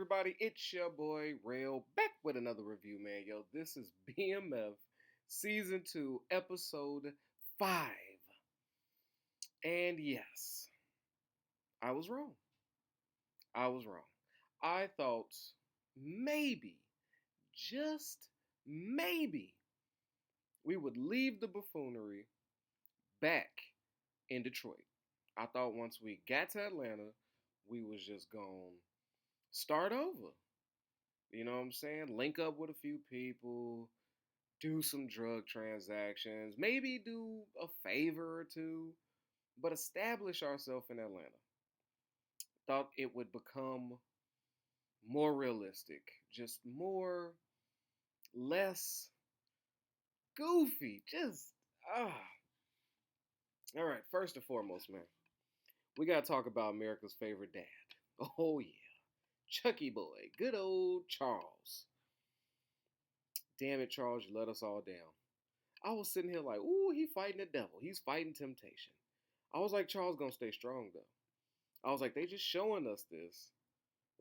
everybody? It's your boy Rail back with another review, man. Yo, this is BMF Season 2, Episode 5. And yes, I was wrong. I was wrong. I thought maybe, just maybe, we would leave the buffoonery back in Detroit. I thought once we got to Atlanta, we was just gonna start over. You know what I'm saying? Link up with a few people, do some drug transactions, maybe do a favor or two, but establish ourselves in Atlanta. Thought it would become more realistic, just more, less goofy. Just, ah. All right, first and foremost, man, we got to talk about America's favorite dad. Oh, yeah. Chucky boy, good old Charles. Damn it, Charles, you let us all down. I was sitting here like, ooh, he fighting the devil. He's fighting temptation. I was like, Charles gonna stay strong though. I was like, they just showing us this,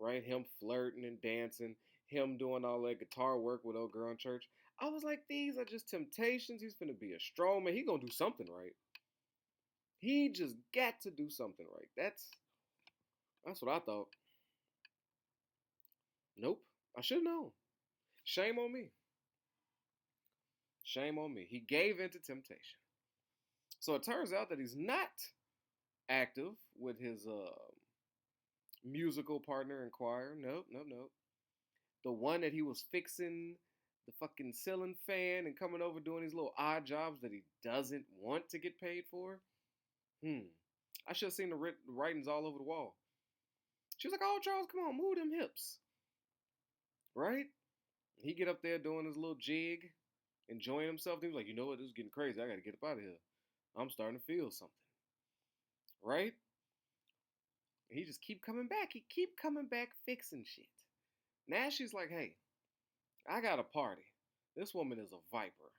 right? Him flirting and dancing, him doing all that guitar work with old girl in church. I was like, these are just temptations. He's gonna be a strong man. He gonna do something right. He just got to do something right. That's what I thought. Nope. I should know. Shame on me. Shame on me. He gave in to temptation. So it turns out that he's not active with his musical partner in choir. Nope, nope, nope. The one that he was fixing the fucking ceiling fan and coming over doing these little odd jobs that he doesn't want to get paid for. I should have seen the writings all over the wall. She was like, "Oh, Charles, come on, move them hips." Right? He get up there doing his little jig, enjoying himself. He was like, "You know what? This is getting crazy. I got to get up out of here. I'm starting to feel something." Right? He just keep coming back. He keep coming back fixing shit. Now she's like, "Hey, I got a party. This woman is a viper.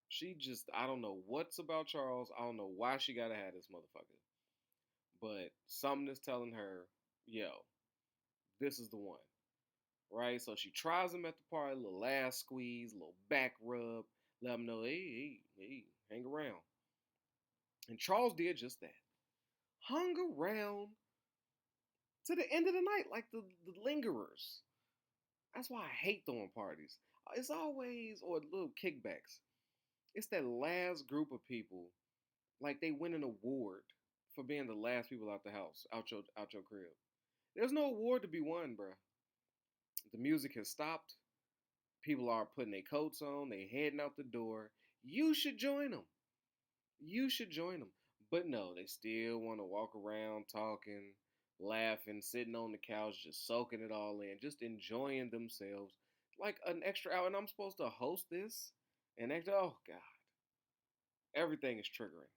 She just, I don't know what's about Charles. I don't know why she gotta have this motherfucker. But something is telling her, yo, this is the one." Right? So she tries him at the party, a little ass squeeze, a little back rub, let him know, hey, hang around. And Charles did just that. Hung around to the end of the night, like the lingerers. That's why I hate throwing parties. It's always, or little kickbacks. It's that last group of people, like they win an award for being the last people out the house, out your crib. There's no award to be won, bruh. The music has stopped. People are putting their coats on. They heading out the door. You should join them. You should join them. But no, they still want to walk around talking, laughing, sitting on the couch, just soaking it all in, just enjoying themselves like an extra hour. And I'm supposed to host this? And oh, God. Everything is triggering.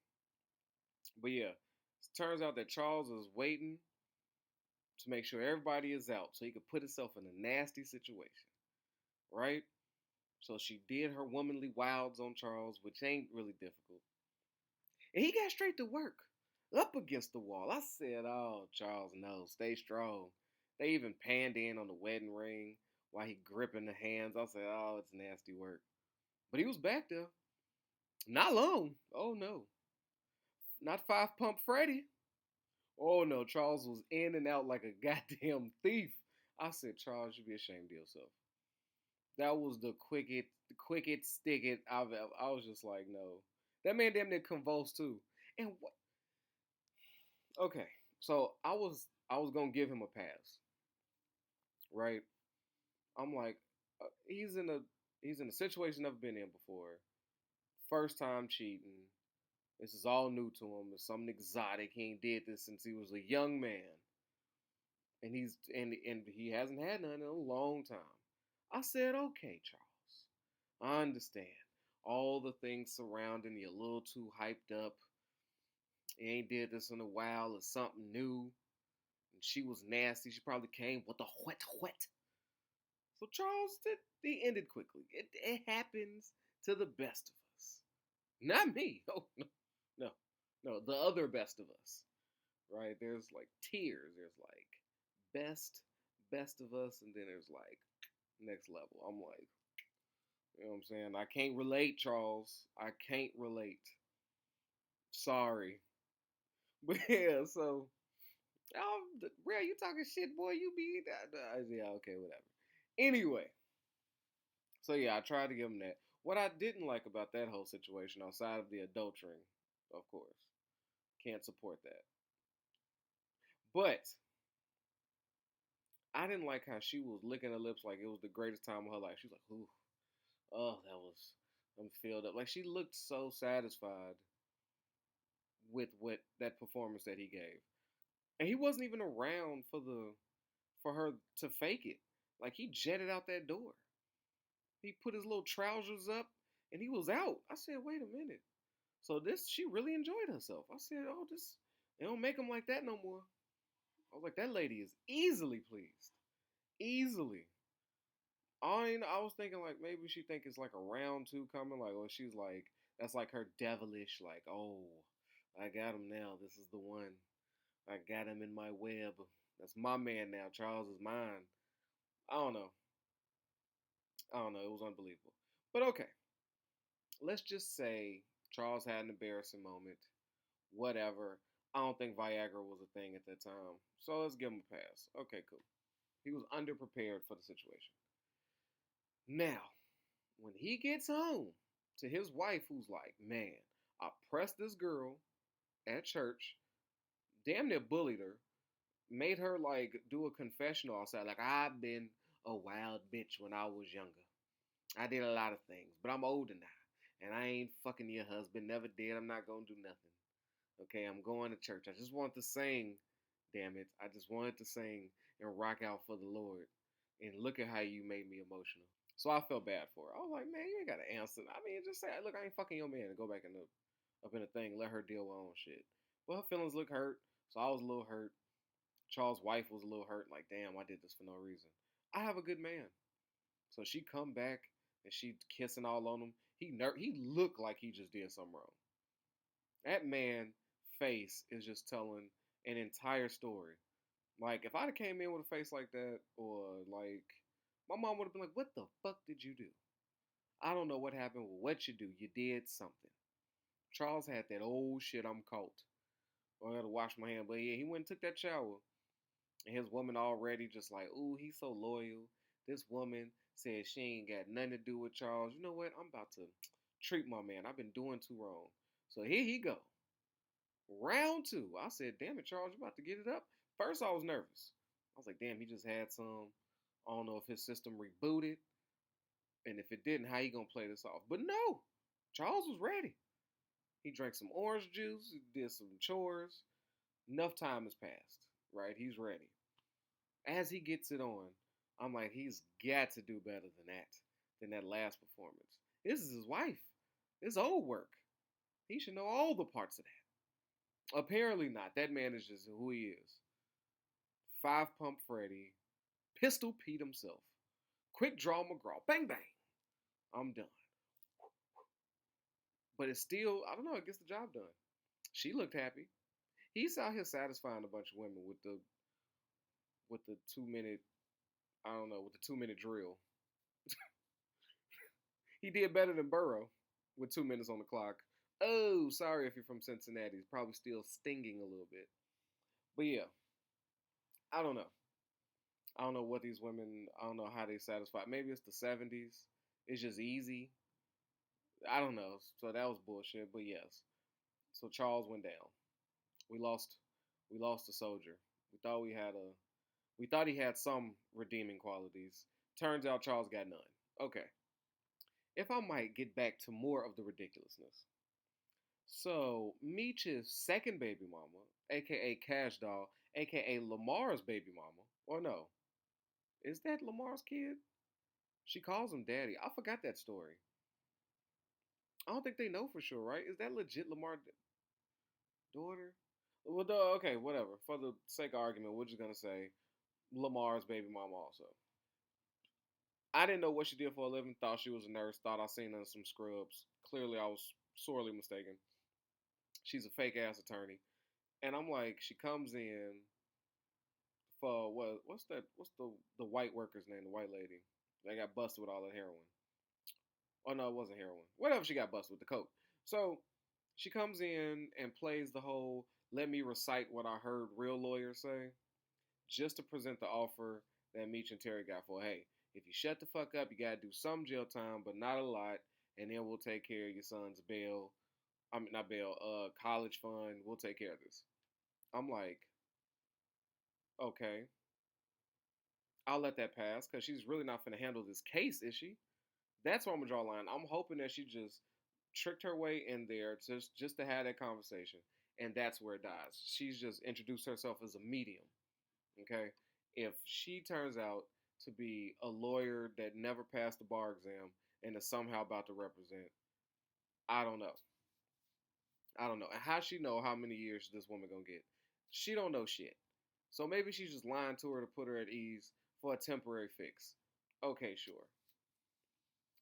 But yeah, it turns out that Charles is waiting to make sure everybody is out so he could put himself in a nasty situation. Right? So she did her womanly wilds on Charles, which ain't really difficult. And he got straight to work, up against the wall. I said, "Oh, Charles, no, stay strong." They even panned in on the wedding ring while he gripping the hands. I said, "Oh, it's nasty work." But he was back there. Not long. Oh, no. Not Five Pump Freddy. Oh, no. Charles was in and out like a goddamn thief. I said, "Charles, you be ashamed of yourself." That was the quickest stick it I've ever. I was just like, no. That man damn near convulsed too. And what? Okay, so I was gonna give him a pass, right? I'm like, he's in a situation never been in before. First time cheating. This is all new to him. It's something exotic. He ain't did this since he was a young man, and he hasn't had none in a long time. I said, "Okay, Charles, I understand all the things surrounding you, a little too hyped up. He ain't did this in a while. It's something new. And she was nasty. She probably came with a wet. So Charles did. He ended quickly. It happens to the best of us. Not me. Oh no, no, no. The other best of us. Right? There's like tiers. There's like best, Best of Us, and then there's like Next Level. I'm like, you know what I'm saying? I can't relate, Charles. I can't relate. Sorry. But yeah, so real, you talking shit, boy. You be yeah, okay, whatever. Anyway, so yeah, I tried to give him that. What I didn't like about that whole situation, outside of the adultering, of course, can't support that. But I didn't like how she was licking her lips like it was the greatest time of her life. She was like, "Ooh, oh, that was I'm filled up." Like she looked so satisfied with what that performance that he gave, and he wasn't even around for her to fake it. Like he jetted out that door. He put his little trousers up, and he was out. I said, "Wait a minute." So this, she really enjoyed herself. I said, "Oh, this, they don't make them like that no more." I was like, "That lady is easily pleased, easily." I was thinking like maybe she think it's like a round two coming, like oh she's like that's like her devilish, like oh I got him now. This is the one. I got him in my web. That's my man now. Charles is mine. I don't know. I don't know. It was unbelievable. But okay, let's just say Charles had an embarrassing moment. Whatever. I don't think Viagra was a thing at that time. So let's give him a pass. Okay, cool. He was underprepared for the situation. Now, when he gets home to his wife, who's like, man, I pressed this girl at church, damn near bullied her, made her like do a confessional outside, like I've been a wild bitch when I was younger. I did a lot of things, but I'm older now, and I ain't fucking your husband. Never did. I'm not gonna do nothing. Okay, I'm going to church. I just want to sing. Damn it, I just wanted to sing and rock out for the Lord. And look at how you made me emotional. So I felt bad for her. I was like, man, you ain't gotta answer. I mean, just say, look, I ain't fucking your man, and go back in the up in the thing. Let her deal with her own shit. Well, her feelings look hurt, so I was a little hurt. Charles' wife was a little hurt. Like, damn, I did this for no reason. I have a good man, so she come back and she kissing all on him. He looked like he just did something wrong. That man face is just telling an entire story. Like if I'd have came in with a face like that, or like my mom would have been like, "What the fuck did you do?" I don't know what happened. Well, what you do? You did something. Charles had that old shit. I'm caught. Or I had to wash my hand. But yeah, he went and took that shower, and his woman already just like, "Ooh, he's so loyal." This woman said she ain't got nothing to do with Charles. You know what? I'm about to treat my man. I've been doing too wrong. So here he go. Round two. I said, damn it, Charles, you about to get it up? First, I was nervous. I was like, damn, he just had some. I don't know if his system rebooted. And if it didn't, how you gonna play this off? But no, Charles was ready. He drank some orange juice, did some chores. Enough time has passed, right? He's ready. As he gets it on, I'm like, he's got to do better than that last performance. This is his wife. This old work. He should know all the parts of that. Apparently not. That man is just who he is. Five Pump Freddy, Pistol Pete himself, Quick Draw McGraw, bang bang. I'm done. But it's still, I don't know, it gets the job done. She looked happy. He's out here satisfying a bunch of women with the 2 minute, I don't know, with the 2 minute drill. He did better than Burrow with 2 minutes on the clock. Oh, sorry if you're from Cincinnati. It's probably still stinging a little bit. But yeah, I don't know. I don't know what these women, I don't know how they satisfy. Maybe it's the 70s. It's just easy. I don't know. So that was bullshit. But yes. So Charles went down. We lost we lost a soldier. We thought he had some redeeming qualities. Turns out Charles got none. Okay. If I might get back to more of the ridiculousness. So Meech's second baby mama, aka Cash Doll, aka Lamar's baby mama, or no, is that Lamar's kid? She calls him daddy. I forgot that story. I don't think they know for sure, right? Is that legit Lamar's daughter? Well, okay, whatever. For the sake of argument, we're just gonna say Lamar's baby mama also. I didn't know what she did for a living. Thought she was a nurse. Thought I seen her in some scrubs. Clearly, I was sorely mistaken. She's a fake ass attorney. And I'm like, she comes in. for what's that? What's the white worker's name? The white lady. They got busted with all that heroin. Oh no, it wasn't heroin. Whatever, she got busted with the coke. So she comes in and plays the whole "let me recite what I heard real lawyers say," just to present the offer that Meech and Terry got for. Hey, if you shut the fuck up, you gotta do some jail time, but not a lot, and then we'll take care of your son's bail. I mean, not bail, college fund. We'll take care of this. I'm like, okay, I'll let that pass because she's really not gonna handle this case, is she? That's where I'm gonna draw a line. I'm hoping that she just tricked her way in there just to have that conversation, and that's where it dies. She's just introduced herself as a medium. Okay, if she turns out to be a lawyer that never passed the bar exam and is somehow about to represent, I don't know. I don't know. And how she know how many years this woman gonna get? She don't know shit. So maybe she's just lying to her to put her at ease for a temporary fix. Okay, sure.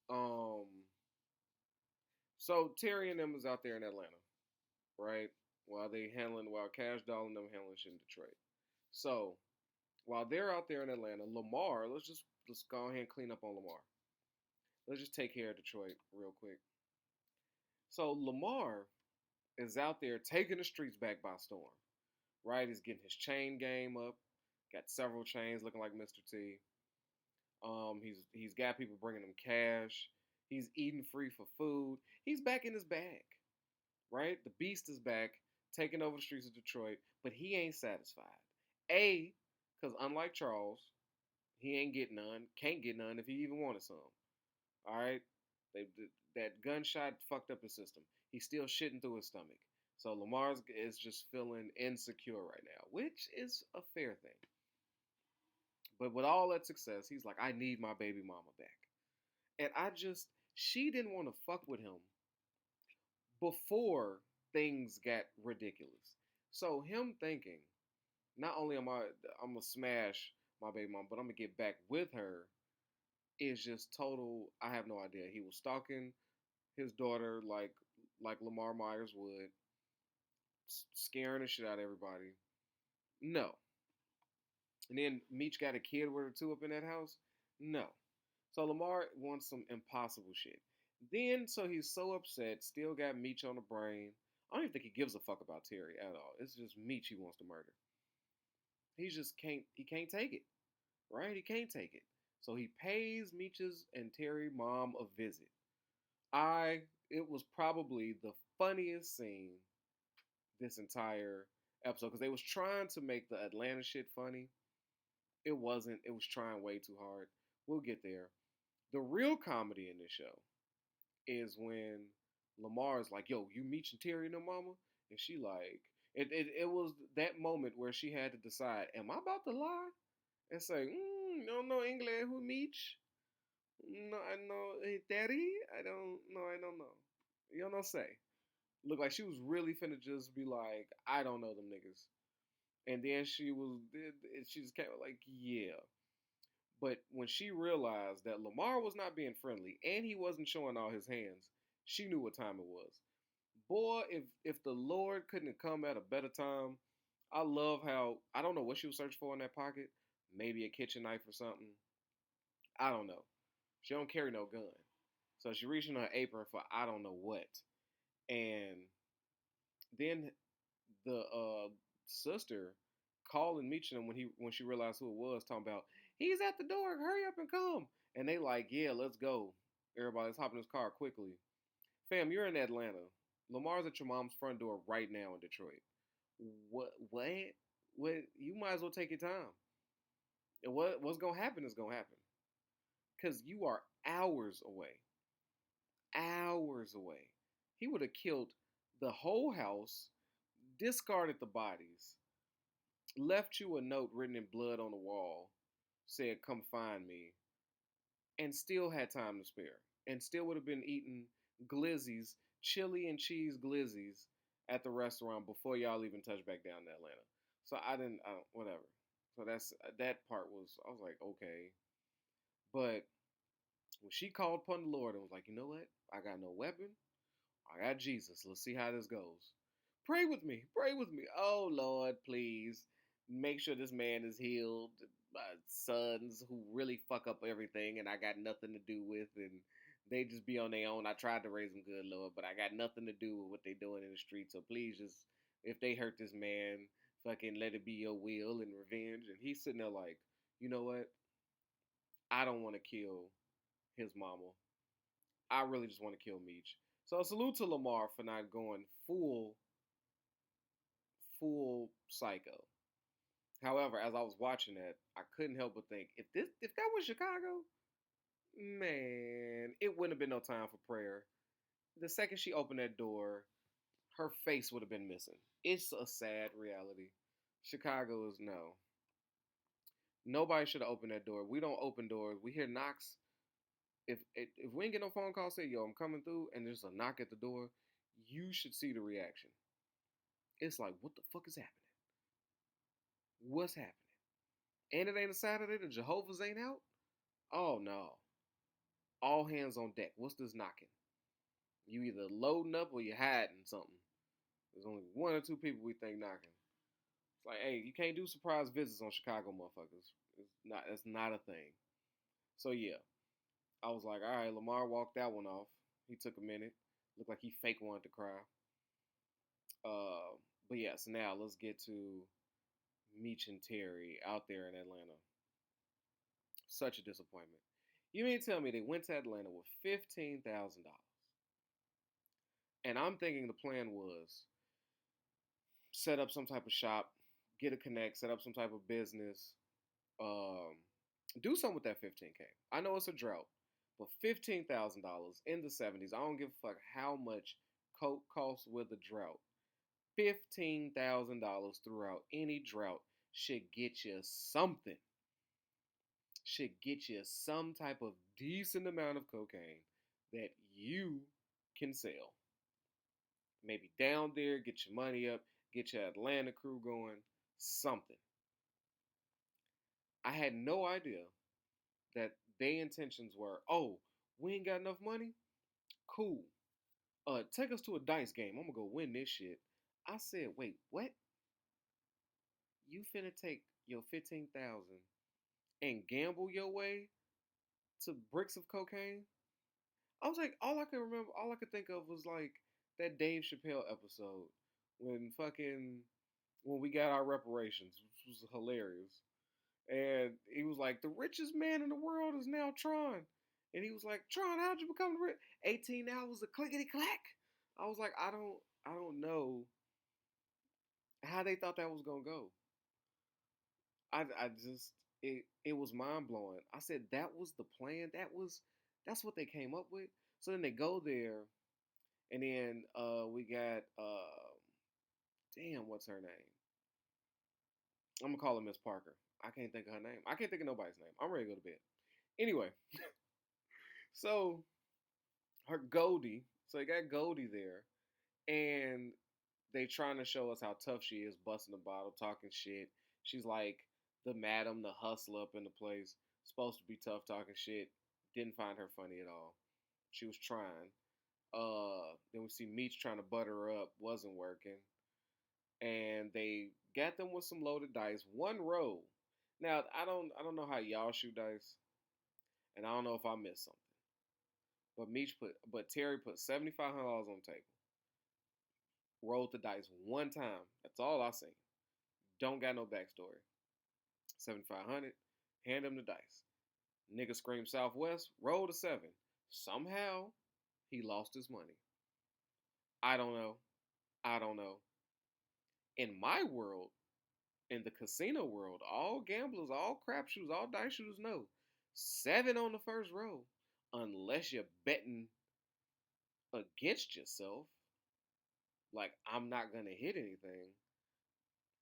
Um, so Terry and them is out there in Atlanta, right? While Cash Doll and them handling shit in Detroit. So while they're out there in Atlanta, Lamar, let's go ahead and clean up on Lamar. Let's just take care of Detroit real quick. So Lamar is out there taking the streets back by storm. Right? He's getting his chain game up. Got several chains looking like Mr. T. He's got people bringing him cash. He's eating free for food. He's back in his bag. Right? The beast is back, taking over the streets of Detroit, but he ain't satisfied. Because unlike Charles, he ain't getting none, can't get none if he even wanted some. All right? They, that gunshot fucked up his system. He's still shitting through his stomach. So Lamar is just feeling insecure right now, which is a fair thing. But with all that success, he's like, I need my baby mama back. And she didn't want to fuck with him before things got ridiculous. So him thinking, not only I'm gonna smash my baby mama, but I'm gonna get back with her is just total. I have no idea. He was stalking his daughter like Lamar Myers would, scaring the shit out of everybody. No. And then Meech got a kid with her too up in that house. No. So Lamar wants some impossible shit. Then so he's so upset, still got Meech on the brain. I don't even think he gives a fuck about Terry at all. It's just Meech he wants to murder. He can't take it. Right? He can't take it. So he pays Meech's and Terry mom a visit. It was probably the funniest scene this entire episode because they was trying to make the Atlanta shit funny. It wasn't. It was trying way too hard. We'll get there. The real comedy in this show is when Lamar's like, "Yo, you meet Terry and her mama," and she like, it was that moment where she had to decide, am I about to lie and say, no, no, English who meet? No, I know, hey, Terry. I don't know. You don't know say. Looked like she was really finna just be like, I don't know them niggas. And then she just came like, yeah. But when she realized that Lamar was not being friendly and he wasn't showing all his hands, she knew what time it was. Boy, if the Lord couldn't have come at a better time, I love how I don't know what she was searching for in that pocket. Maybe a kitchen knife or something. I don't know. She don't carry no gun. So she reached in her apron for I don't know what. And then the sister calling Meacham when she realized who it was, talking about he's at the door, hurry up and come. And they like, yeah, let's go. Everybody's hopping in his car quickly. Fam, you're in Atlanta. Lamar's at your mom's front door right now in Detroit. What? What? What? You might as well take your time. And what's gonna happen is gonna happen. Cause you are hours away. Hours away. He would have killed the whole house, discarded the bodies, left you a note written in blood on the wall, said, "Come find me," and still had time to spare, and still would have been eating glizzies, chili and cheese glizzies at the restaurant before y'all even touched back down to Atlanta. So whatever. So that part was, I was like, okay. But when she called upon the Lord and was like, you know what? I got no weapon. I got Jesus. Let's see how this goes. Pray with me. Pray with me. Oh, Lord, please. make sure this man is healed. My sons who really fuck up everything, and I got nothing to do with, and they just be on their own. I tried to raise them good, Lord, but I got nothing to do with what they doing in the street. So please, just if they hurt this man, fucking let it be your will and revenge. And he's sitting there like, you know what? I don't want to kill his mama. I really just want to kill Meech. So salute to Lamar for not going full psycho. However, as I was watching that, I couldn't help but think if that was Chicago, man, it wouldn't have been no time for prayer. The second she opened that door, her face would have been missing. It's a sad reality. Chicago is no. Nobody should have opened that door. We don't open doors. We hear knocks. If we ain't get no phone call say yo I'm coming through and there's a knock at the door, you should see the reaction. It's like what the fuck is happening? What's happening? And it ain't a Saturday. The Jehovah's ain't out. Oh no! All hands on deck. What's this knocking? You either loading up or you hiding something. There's only one or two people we think knocking. It's like, hey, you can't do surprise visits on Chicago, motherfuckers. It's not a thing. So yeah, I was like, all right, Lamar walked that one off. He took a minute. Looked like he fake wanted to cry. But yeah, so now let's get to Meech and Terry out there in Atlanta. Such a disappointment. You mean to tell me they went to Atlanta with $15,000? And I'm thinking the plan was set up some type of shop, get a connect, set up some type of business, um, do something with that 15K. I know it's a drought, but $15,000 in the 70s, I don't give a fuck how much coke costs with a drought. $15,000 throughout any drought should get you something. Should get you some type of decent amount of cocaine that you can sell. Maybe down there, get your money up, get your Atlanta crew going, something. I had no idea that their intentions were, oh, we ain't got enough money? Cool. Take us to a dice game. I'm gonna go win this shit. I said, wait, what? You finna take your 15,000 and gamble your way to bricks of cocaine? I was like, all I could think of was like that Dave Chappelle episode when when we got our reparations, which was hilarious. And he was like, the richest man in the world is now Tron. And he was like, Tron, how'd you become rich? 18 hours of clickety clack. I was like, I don't know how they thought that was gonna go. I just it was mind blowing. I said that was the plan. That's what they came up with. So then they go there, and then we got damn, what's her name? I'm gonna call her Miss Parker. I can't think of her name. I can't think of nobody's name. I'm ready to go to bed. Anyway, so her Goldie. So they got Goldie there, and they trying to show us how tough she is, busting the bottle, talking shit. She's like the madam, the hustler up in the place. Supposed to be tough, talking shit. Didn't find her funny at all. She was trying. Then we see Meech trying to butter her up, wasn't working, and they got them with some loaded dice. One roll. Now I don't know how y'all shoot dice, and I don't know if I missed something. But Terry put $7,500 on the table. Rolled the dice one time. That's all I seen. Don't got no backstory. 7,500. Hand him the dice. Nigga screamed Southwest. Rolled a 7. Somehow he lost his money. I don't know. I don't know. In my world, in the casino world, all gamblers, all crapshoots, all dice shooters know 7 on the first roll, unless you're betting against yourself. Like I'm not gonna hit anything,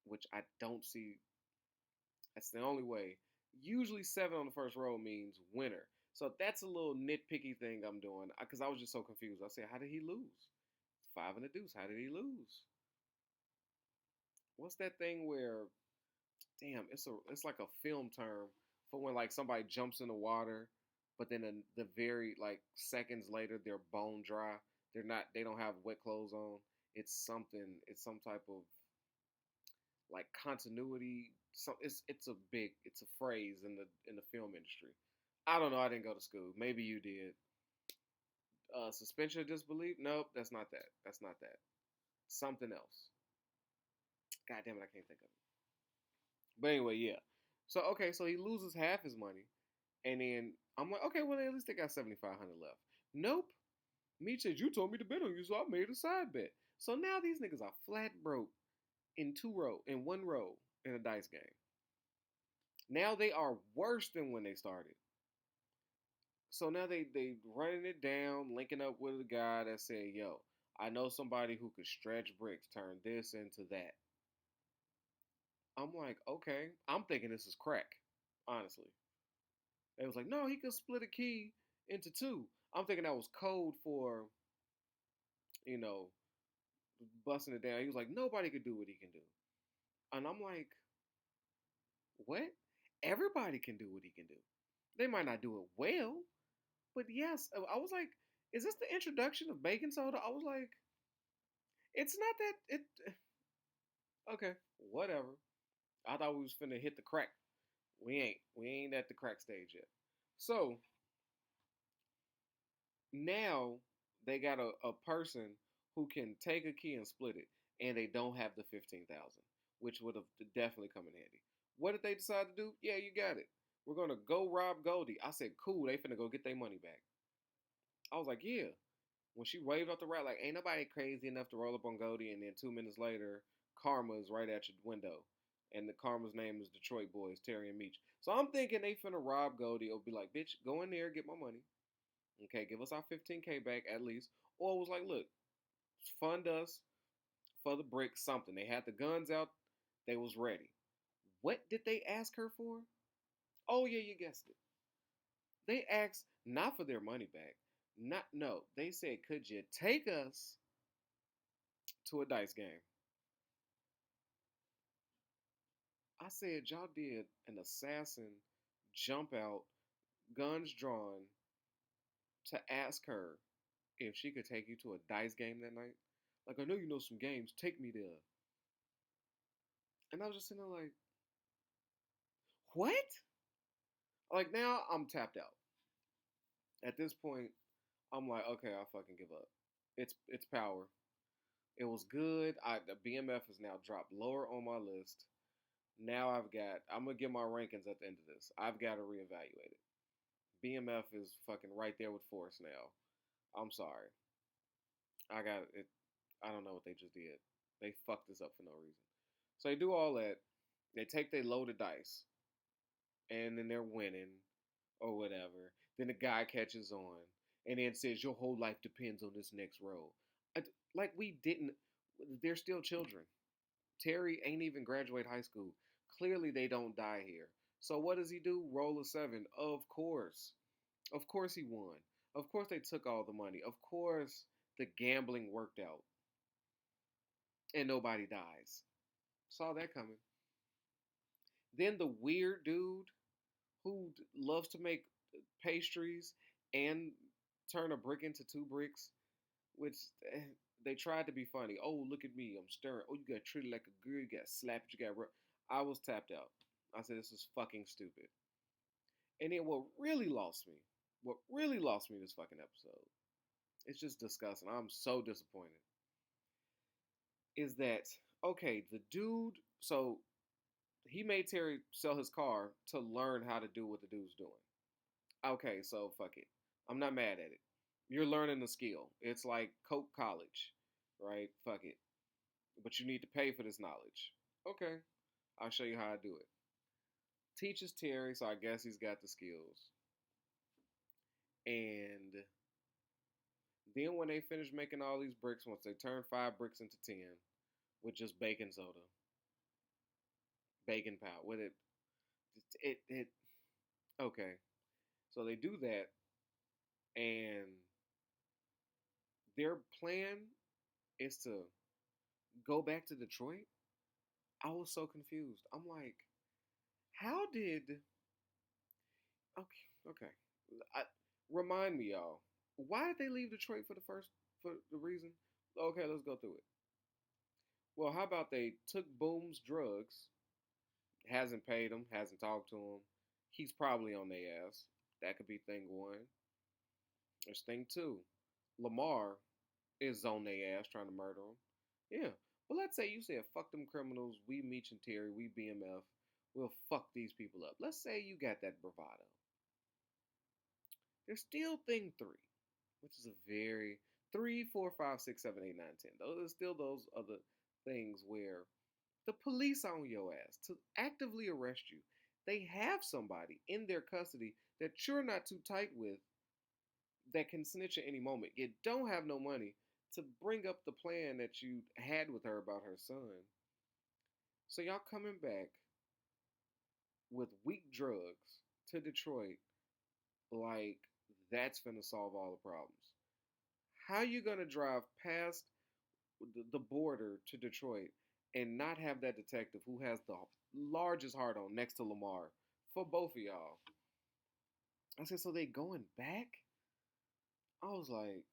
which I don't see. That's the only way. Usually 7 on the first roll means winner. So that's a little nitpicky thing I'm doing because I was just so confused. I said, how did he lose? 5 and a deuce. How did he lose? What's that thing where? Damn, it's like a film term for when like somebody jumps in the water, but then the very like seconds later they're bone dry. They don't have wet clothes on. It's something. It's some type of like continuity. So it's a phrase in the film industry. I don't know. I didn't go to school. Maybe you did. Suspension of disbelief? Nope, that's not that. That's not that. Something else. God damn it, I can't think of it. But anyway, yeah. So okay, so he loses half his money, and then I'm like, okay, well at least they got 7,500 left. Nope. Me said you told me to bet on you, so I made a side bet. So now these niggas are flat broke in one row in a dice game. Now they are worse than when they started. So now they running it down, linking up with a guy that said, "Yo, I know somebody who could stretch bricks, turn this into that." I'm like, okay. I'm thinking this is crack, honestly. They was like, no, he could split a key into two. I'm thinking that was code for, you know, busting it down. He was like, nobody could do what he can do. And I'm like, what? Everybody can do what he can do. They might not do it well, but yes. I was like, is this the introduction of baking soda? I was like, it's not that it. Okay, whatever. I thought we was finna hit the crack. We ain't. We ain't at the crack stage yet. So now they got a person who can take a key and split it, and they don't have the 15,000, which would have definitely come in handy. What did they decide to do? Yeah, you got it. We're gonna go rob Goldie. I said, cool. They finna go get their money back. I was like, yeah. When she waved off the right, like, ain't nobody crazy enough to roll up on Goldie, and then 2 minutes later, Karma's right at your window. And the Karma's name is Detroit Boys, Terry and Meech. So I'm thinking they finna rob Goldie or be like, bitch, go in there, get my money. Okay, give us our 15K back at least. Or it was like, look, fund us for the brick something. They had the guns out, they was ready. What did they ask her for? Oh yeah, you guessed it. They asked not for their money back. Not no. They said, could you take us to a dice game? I said, y'all did an assassin jump out, guns drawn, to ask her if she could take you to a dice game that night. Like, I know you know some games, take me there. And I was just sitting there like, what? Like now I'm tapped out. At this point, I'm like, okay, I fucking give up. It's power. It was good. The BMF has now dropped lower on my list. Now I'm gonna get my rankings at the end of this. I've got to reevaluate it. BMF is fucking right there with Force now. I'm sorry. I got it. I don't know what they just did. They fucked this up for no reason. So they do all that. They take their loaded dice, and then they're winning or whatever. Then the guy catches on, and then says, "Your whole life depends on this next roll." Like we didn't. They're still children. Terry ain't even graduate high school. Clearly, they don't die here. So what does he do? Roll a seven. Of course. Of course he won. Of course they took all the money. Of course the gambling worked out. And nobody dies. Saw that coming. Then the weird dude who loves to make pastries and turn a brick into two bricks, which they tried to be funny. Oh, look at me, I'm stirring. Oh, you got treated like a girl, you got slapped, you got. I was tapped out. I said, this is fucking stupid. And then what really lost me this fucking episode, it's just disgusting. I'm so disappointed. Is that okay? The dude, so he made Terry sell his car to learn how to do what the dude's doing. Okay, so fuck it. I'm not mad at it. You're learning a skill. It's like Coke College, right? Fuck it. But you need to pay for this knowledge. Okay, I'll show you how I do it. Teaches Terry, so I guess he's got the skills. And then when they finish making all these bricks, once they turn 5 bricks into 10, with just baking soda, baking powder, with it. Okay, so they do that, and their plan is to go back to Detroit. I was so confused. I'm like, how did? Okay. Remind me, y'all. Why did they leave Detroit for the reason? Okay, let's go through it. Well, how about they took Boom's drugs, hasn't paid him, hasn't talked to him. He's probably on their ass. That could be thing one. There's thing two. Lamar is on their ass trying to murder him. Yeah. But let's say you said, fuck them criminals, we Meech and Terry, we BMF, we'll fuck these people up. Let's say you got that bravado. There's still thing three, which is a very 3, 4, 5, 6, 7, 8, 9, 10. Those are still those other things where the police are on your ass to actively arrest you. They have somebody in their custody that you're not too tight with that can snitch at any moment. You don't have no money to bring up the plan that you had with her about her son. So y'all coming back with weak drugs to Detroit like that's gonna solve all the problems. How you gonna drive past the border to Detroit and not have that detective who has the largest heart on next to Lamar for both of y'all? I said, so they going back? I was like,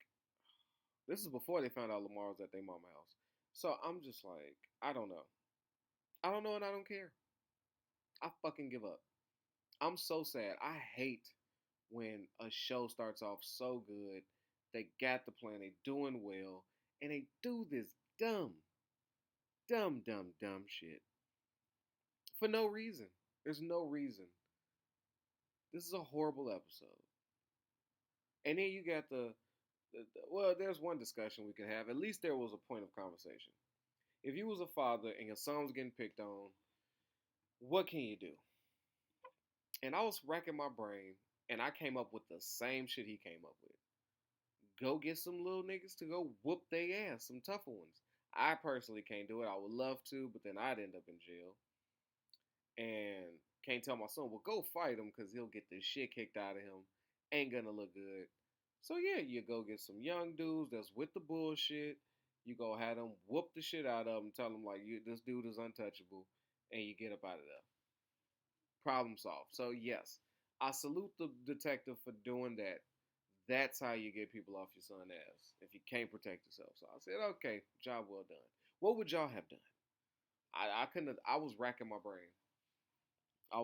this is before they found out Lamar was at their mama house. So I'm just like, I don't know. I don't know and I don't care. I fucking give up. I'm so sad. I hate when a show starts off so good. They got the plan, they doing well, and they do this dumb shit. For no reason. There's no reason. This is a horrible episode. And then you got well, there's one discussion we could have. At least there was a point of conversation. If you was a father and your son was getting picked on, what can you do? And I was racking my brain, and I came up with the same shit he came up with. Go get some little niggas to go whoop their ass, some tougher ones. I personally can't do it. I would love to, but then I'd end up in jail. And can't tell my son, well, go fight him because he'll get the shit kicked out of him. Ain't gonna look good. So yeah, you go get some young dudes that's with the bullshit. You go have them whoop the shit out of them, tell them like, this dude is untouchable, and you get up out of there. Problem solved. So yes, I salute the detective for doing that. That's how you get people off your son's ass if you can't protect yourself. So I said, okay, job well done. What would y'all have done? I couldn't. I was racking my brain. I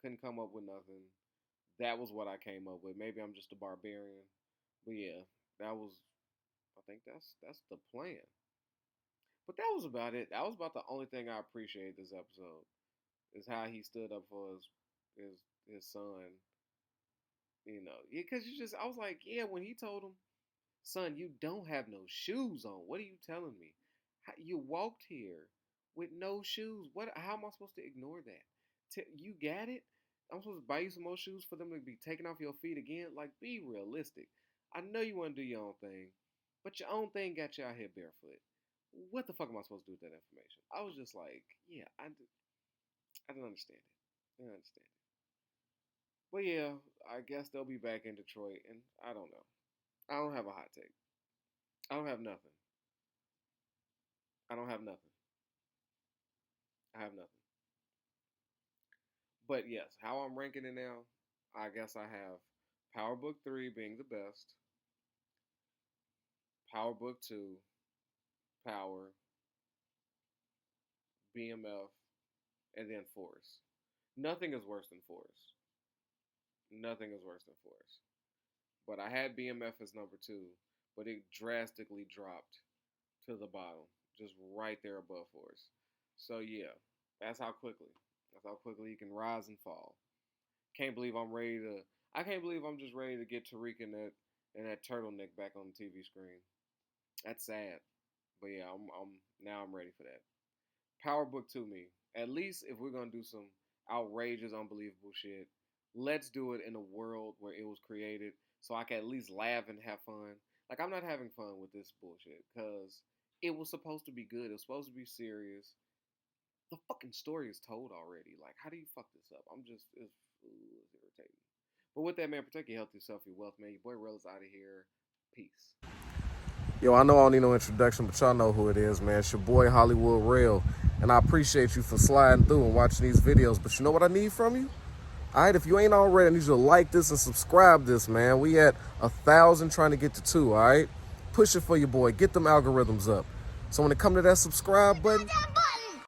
couldn't come up with nothing. That was what I came up with. Maybe I'm just a barbarian, but yeah, that was. I think that's the plan. But that was about it. That was about the only thing I appreciate this episode is how he stood up for his son. You know, because I was like, yeah, when he told him, son, you don't have no shoes on. What are you telling me? You walked here with no shoes. How am I supposed to ignore that? You got it? I'm supposed to buy you some more shoes for them to be taken off your feet again? Like, be realistic. I know you want to do your own thing, but your own thing got you out here barefoot. What the fuck am I supposed to do with that information? I was just like, yeah, I didn't understand it. I didn't understand it. But yeah, I guess they'll be back in Detroit, and I don't know. I don't have a hot take. I don't have nothing. I don't have nothing. I have nothing. But yes, how I'm ranking it now, I guess I have Power Book 3 being the best, Power Book 2, Power, BMF, and then Force. Nothing is worse than Force. Nothing is worse than Force. But I had BMF as number 2, but it drastically dropped to the bottom, just right there above Force. So yeah, that's how quickly you can rise and fall. Can't believe I'm ready to. I can't believe I'm just ready to get Tariq and that turtleneck back on the TV screen. That's sad, but yeah, I'm ready for that. Power Book 2 me. At least if we're gonna do some outrageous, unbelievable shit, let's do it in a world where it was created, so I can at least laugh and have fun. Like, I'm not having fun with this bullshit because it was supposed to be good. It was supposed to be serious. The fucking story is told already. Like, how do you fuck this up? It's irritating. But with that, man, protect your health, yourself, your wealth, man. Your boy Rel is out of here. Peace. Yo, I know I don't need no introduction, but y'all know who it is, man. It's your boy Hollywood Rel, and I appreciate you for sliding through and watching these videos. But you know what I need from you? All right, if you ain't already, I need you to like this and subscribe this, man. We at 1,000 trying to get to 2, all right? Push it for your boy. Get them algorithms up. So when it come to that subscribe button,